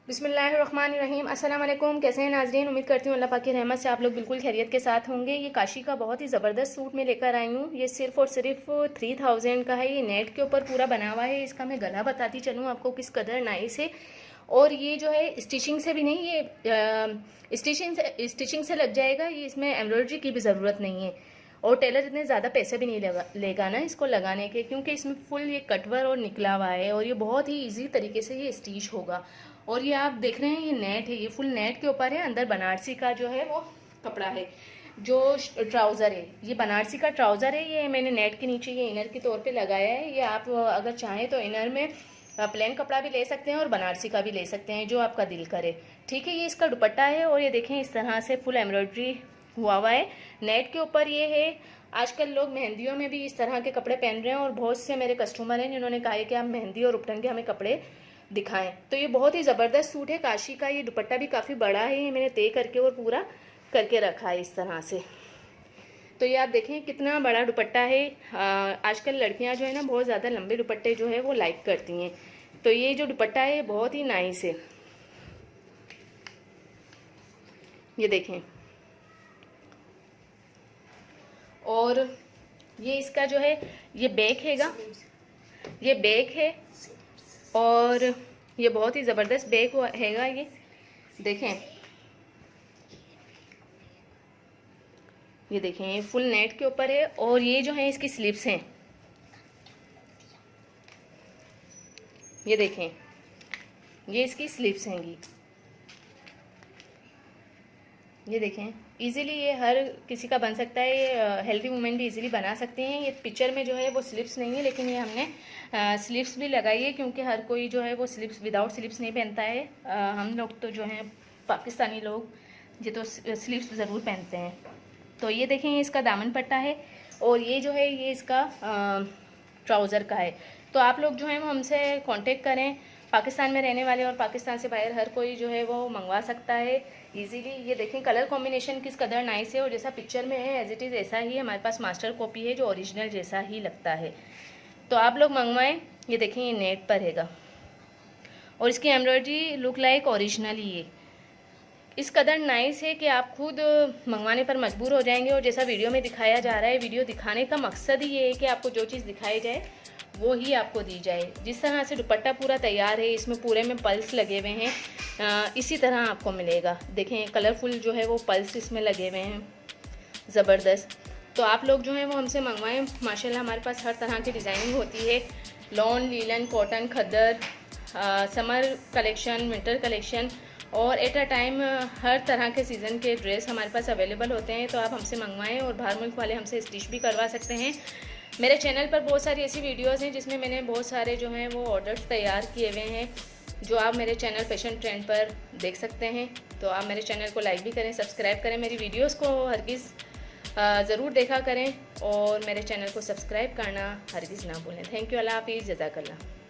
बिस्मिल्लाहिर्रहमानिर्रहीम। अस्सलाम वालेकुम। कैसे हैं नाज़रीन? उम्मीद करती हूँ अल्लाह पाक की रहमत से आप लोग बिल्कुल खैरियत के साथ होंगे। ये काशी का बहुत ही ज़बरदस्त सूट मैं लेकर आई हूँ। ये सिर्फ़ और सिर्फ 3000 का है। ये नेट के ऊपर पूरा बना हुआ है। इसका मैं गला बताती चलूँ आपको किस कदर नाइस है। और ये जो है स्टिचिंग से भी नहीं, ये स्टिचिंग से लग जाएगा। ये इसमें एम्ब्रॉयडरी की भी ज़रूरत नहीं है। और टेलर इतने ज़्यादा पैसे भी नहीं लेगा ना इसको लगाने के, क्योंकि इसमें फुल ये कटवर और निकला हुआ है और ये बहुत ही इजी तरीके से ये स्टिच होगा। और ये आप देख रहे हैं ये नेट है, ये फुल नेट के ऊपर है। अंदर बनारसी का जो है वो कपड़ा है। जो ट्राउज़र है ये बनारसी का ट्राउज़र है। ये मैंने नेट के नीचे ये इनर के तौर पे लगाया है। ये आप अगर चाहें तो इनर में प्लेन कपड़ा भी ले सकते हैं और बनारसी का भी ले सकते हैं, जो आपका दिल करे। ठीक है, ये इसका दुपट्टा है और ये देखें इस तरह से फुल एम्ब्रॉयडरी हुआ है नेट के ऊपर। ये है, आजकल लोग मेहंदियों में भी इस तरह के कपड़े पहन रहे हैं और बहुत से मेरे कस्टमर हैं जिन्होंने कहा है कि आप मेहंदी और उपटन के हमें कपड़े दिखाएं। तो ये बहुत ही ज़बरदस्त सूट है काशी का। ये दुपट्टा भी काफ़ी बड़ा है, ये मैंने तय करके और पूरा करके रखा है इस तरह से। तो ये आप देखें कितना बड़ा दुपट्टा है। आजकल लड़कियां जो है ना बहुत ज़्यादा लंबे दुपट्टे जो है वो लाइक करती हैं। तो ये जो दुपट्टा है ये बहुत ही नाइस है। ये देखें, और ये इसका जो है ये बैक हैगा, ये बैक है और ये बहुत ही ज़बरदस्त बैक हैगा। ये देखें, ये देखें ये फुल नेट के ऊपर है। और ये जो है इसकी स्लीव्स हैं, ये देखें ये इसकी स्लीव्स हैंगी। ये देखें इजीली ये हर किसी का बन सकता है। ये हेल्दी वुमेन भी इजीली बना सकते हैं। ये पिक्चर में जो है वो स्लिप्स नहीं है, लेकिन ये हमने स्लिप्स भी लगाई है, क्योंकि हर कोई जो है वो स्लिप्स विदाउट स्लिप्स नहीं पहनता है। हम लोग तो जो हैं पाकिस्तानी लोग ये तो स्लिप्स ज़रूर पहनते हैं। तो ये देखें ये इसका दामन पट्टा है और ये जो है ये इसका ट्राउज़र का है। तो आप लोग जो है वो हमसे कांटेक्ट करें। पाकिस्तान में रहने वाले और पाकिस्तान से बाहर हर कोई जो है वो मंगवा सकता है इजीली। ये देखें कलर कॉम्बिनेशन किस कदर नाइस है और जैसा पिक्चर में है एज इट इज़ ऐसा ही हमारे पास मास्टर कॉपी है जो ओरिजिनल जैसा ही लगता है। तो आप लोग मंगवाएं। ये देखें ये नेट पर हैगा और इसकी एम्ब्रॉयडरी लुक लाइक ओरिजिनल ही है। इस कदर नाइस है कि आप खुद मंगवाने पर मजबूर हो जाएंगे। और जैसा वीडियो में दिखाया जा रहा है, वीडियो दिखाने का मकसद ही ये है कि आपको जो चीज़ दिखाई जाए वो ही आपको दी जाए। जिस तरह से दुपट्टा पूरा तैयार है, इसमें पूरे में पल्स लगे हुए हैं, इसी तरह आपको मिलेगा। देखें कलरफुल जो है वो पल्स इसमें लगे हुए हैं, ज़बरदस्त। तो आप लोग जो है वो हमसे मंगवाएं। माशाल्लाह हमारे पास हर तरह की डिज़ाइनिंग होती है, लॉन, लीलन, कॉटन, खद्दर, समर कलेक्शन, विंटर कलेक्शन और एट अ टाइम हर तरह के सीज़न के ड्रेस हमारे पास अवेलेबल होते हैं। तो आप हमसे मंगवाएं और बाहर मुल्क वाले हमसे स्टिच भी करवा सकते हैं। मेरे चैनल पर बहुत सारी ऐसी वीडियोस हैं जिसमें मैंने बहुत सारे जो हैं वो ऑर्डर्स तैयार किए हुए हैं, जो आप मेरे चैनल फैशन ट्रेंड पर देख सकते हैं। तो आप मेरे चैनल को लाइक भी करें, सब्सक्राइब करें, मेरी वीडियोस को हरगिज़ ज़रूर देखा करें और मेरे चैनल को सब्सक्राइब करना हरगिज़ ना भूलें। थैंक यू, अल्लाह हाफिज़, जज़ाकल्लाह।